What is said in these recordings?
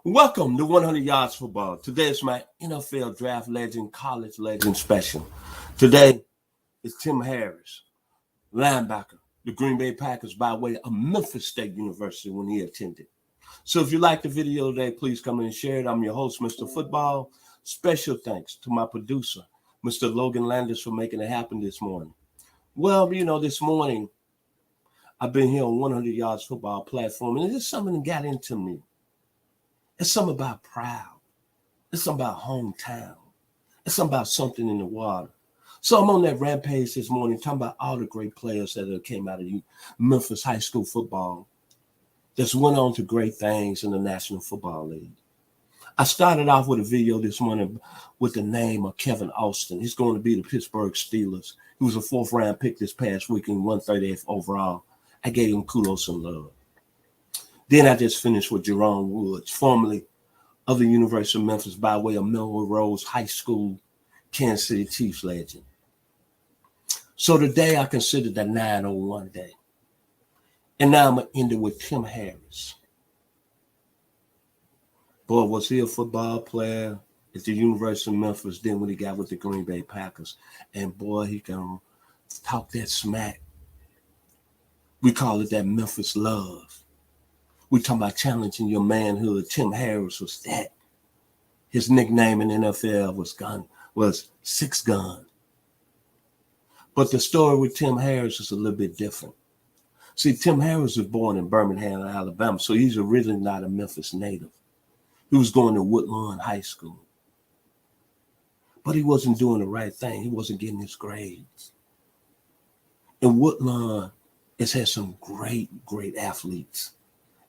Welcome to 100 Yards Football. Today is my NFL Draft Legend, College Legend special. Today is Tim Harris, linebacker, the Green Bay Packers by way of Memphis State University when he attended. So if you like the video today, please come in and share it. I'm your host, Mr. Football. Special thanks to my producer, Mr. Logan Landis, for making it happen this morning. Well, this morning, I've been here on 100 Yards Football platform, and there's something that got into me. It's something about proud. It's something about hometown. It's something about something in the water. So I'm on that rampage this morning talking about all the great players that have came out of Memphis high school football that's went on to great things in the National Football League. I started off with a video this morning with the name of Kevin Austin. He's going to be the Pittsburgh Steelers. He was a fourth-round pick this past week in 138th overall. I gave him kudos and love. Then I just finished with Jerome Woods, formerly of the University of Memphis by way of Melrose High School, Kansas City Chiefs legend. So today I consider the 901 day. And now I'm going to end it with Tim Harris. Boy, was he a football player at the University of Memphis, then when he got with the Green Bay Packers. And boy, he can talk that smack. We call it that Memphis love. We talking about challenging your manhood. Tim Harris was that. His nickname in the NFL was Six Gun. But the story with Tim Harris is a little bit different. See, Tim Harris was born in Birmingham, Alabama, so he's originally not a Memphis native. He was going to Woodlawn High School. But he wasn't doing the right thing. He wasn't getting his grades. And Woodlawn has had some great athletes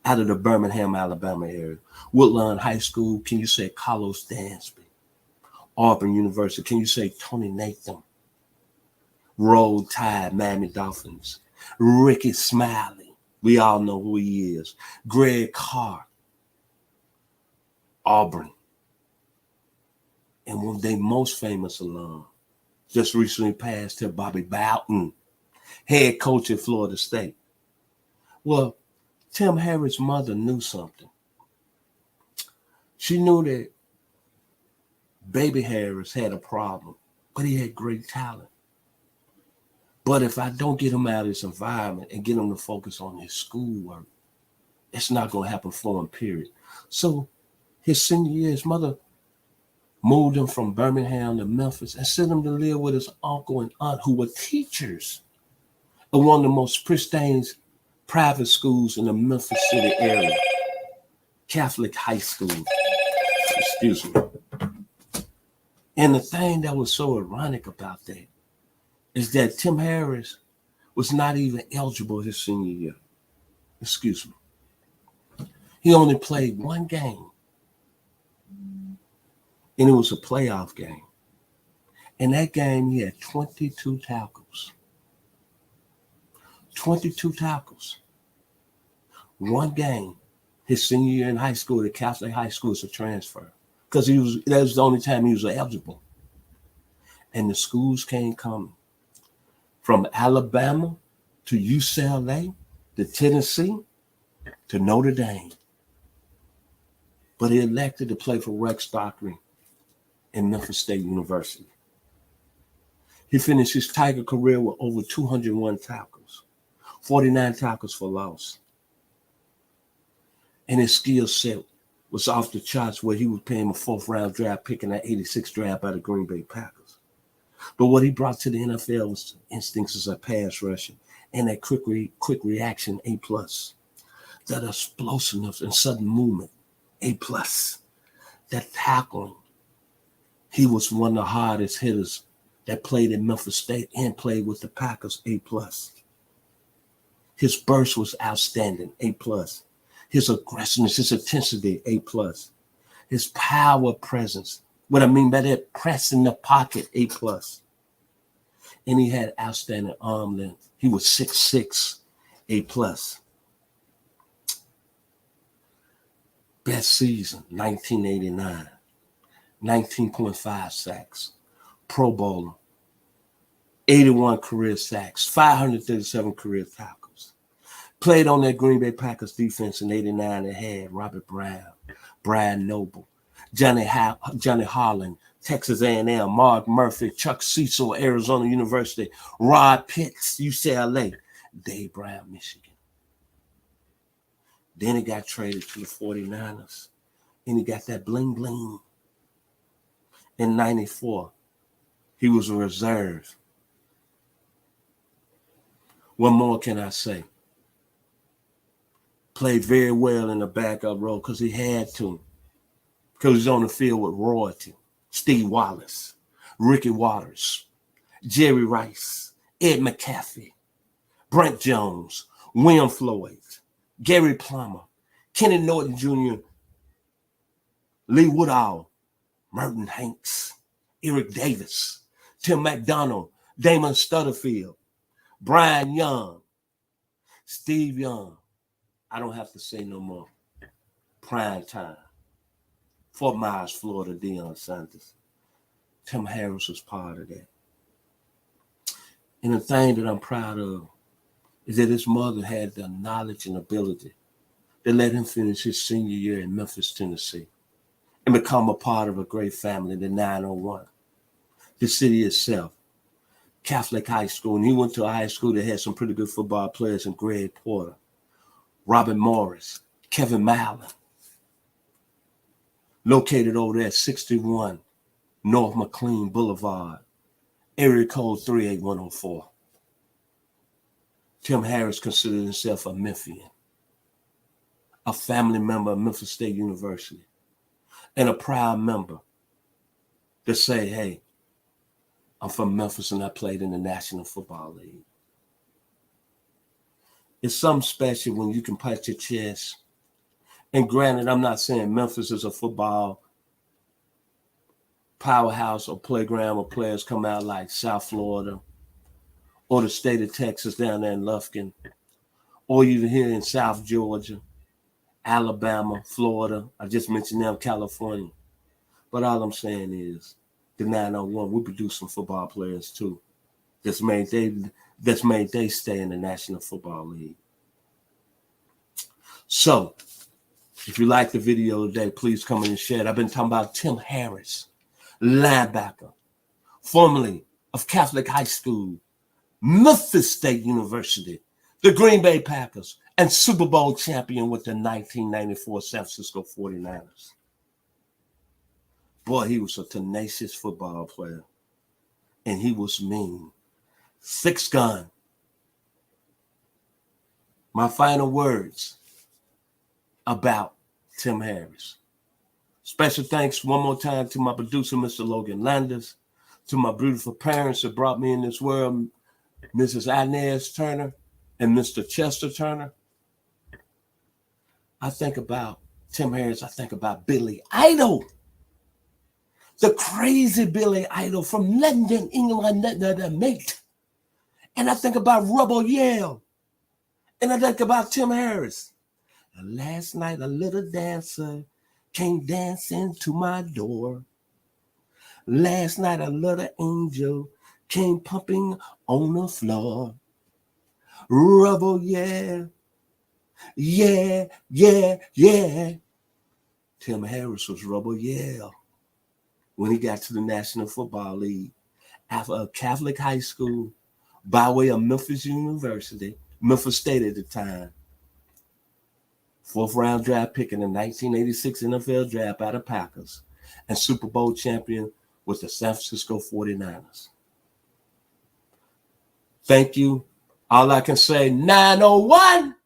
out of the Birmingham, Alabama area. Woodlawn High School, can you say Carlos Dansby? Auburn University, can you say Tony Nathan? Roll Tide, Miami Dolphins. Ricky Smiley, we all know who he is. Greg Carr, Auburn. And one of their most famous alum, just recently passed to Bobby Bowden, head coach at Florida State. Well, Tim Harris' mother knew something. She knew that baby Harris had a problem, but he had great talent. But if I don't get him out of his environment and get him to focus on his schoolwork, it's not going to happen for him, period. So his senior year, his mother moved him from Birmingham to Memphis and sent him to live with his uncle and aunt who were teachers of one of the most pristine private schools in the Memphis City area, Catholic High School. Excuse me. And the thing that was so ironic about that is that Tim Harris was not even eligible his senior year. Excuse me. He only played one game, and it was a playoff game. In that game, he had 22 tackles. 22 tackles. One game, his senior year in high school, the Catholic High School, is a transfer. Because that was the only time he was eligible. And the schools came coming. From Alabama to UCLA to Tennessee to Notre Dame. But he elected to play for Rex Dockery in Memphis State University. He finished his Tiger career with over 201 tackles, 49 tackles for loss. And his skill set was off the charts where he was paying a fourth-round draft pick in that 86 draft by the Green Bay Packers. But what he brought to the NFL was instincts as a pass rusher and that quick reaction, A+. That explosiveness and sudden movement, A+. That tackling. He was one of the hardest hitters that played in Memphis State and played with the Packers, A+. His burst was outstanding, A+. His aggressiveness, his intensity, A+. His power presence. What I mean by that, press in the pocket, A+. And he had outstanding arm length. He was 6'6", A+. Best season, 1989. 19.5 sacks. Pro Bowler. 81 career sacks. 537 career tackles. Played on that Green Bay Packers defense in '89. It had Robert Brown, Brian Noble, Johnny Holland, Texas A&M, Mark Murphy, Chuck Cecil, Arizona University, Rod Pitts, UCLA, Dave Brown, Michigan. Then he got traded to the 49ers, and he got that bling bling. In '94, he was a reserve. What more can I say? Played very well in the backup role because he had to. Because he's on the field with royalty. Steve Wallace, Ricky Waters, Jerry Rice, Ed McCaffrey, Brent Jones, William Floyd, Gary Plummer, Kenny Norton Jr., Lee Woodall, Merton Hanks, Eric Davis, Tim McDonald, Damon Stutterfield, Brian Young, Steve Young. I don't have to say no more. Prime time. Fort Myers, Florida, Deion Sanders. Tim Harris was part of that. And the thing that I'm proud of is that his mother had the knowledge and ability that let him finish his senior year in Memphis, Tennessee, and become a part of a great family, the 901. The city itself, Catholic high school, and he went to a high school that had some pretty good football players, and Greg Porter, Robert Morris, Kevin Mallon, located over there at 61 North McLean Boulevard, area code 38104. Tim Harris considered himself a Memphian, a family member of Memphis State University, and a proud member to say, hey, I'm from Memphis and I played in the National Football League. It's something special when you can pat your chest. And granted, I'm not saying Memphis is a football powerhouse or playground where players come out like South Florida or the state of Texas down there in Lufkin, or even here in South Georgia, Alabama, Florida. I just mentioned them, California. But all I'm saying is the 901, we produce some football players too. That's made they stay in the National Football League. So, if you like the video today, please come in and share it. I've been talking about Tim Harris, linebacker, formerly of Catholic High School, Memphis State University, the Green Bay Packers, and Super Bowl champion with the 1994 San Francisco 49ers. Boy, he was a tenacious football player, and he was mean. 6 gun. My final words about Tim Harris. Special thanks one more time to my producer, Mr. Logan Landers, to my beautiful parents that brought me in this world, Mrs. Inez Turner and Mr. Chester Turner. I think about Tim Harris, I think about Billy Idol, the crazy Billy Idol from London, England, the mate. And I think about Rubber Yale. And I think about Tim Harris. And last night, a little dancer came dancing to my door. Last night, a little angel came pumping on the floor. Rubber, yeah, yeah, yeah, yeah. Tim Harris was Rubber Yale when he got to the National Football League after a Catholic high school by way of Memphis University, Memphis State at the time. 4th round draft pick in the 1986 NFL draft out of Packers, and Super Bowl champion with the San Francisco 49ers. Thank you. All I can say, 901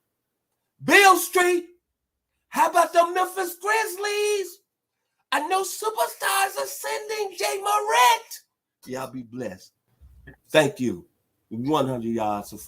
Beale Street. How about the Memphis Grizzlies? I know superstars ascending. Jay Moret. Y'all be blessed. Thank you. 100 yards of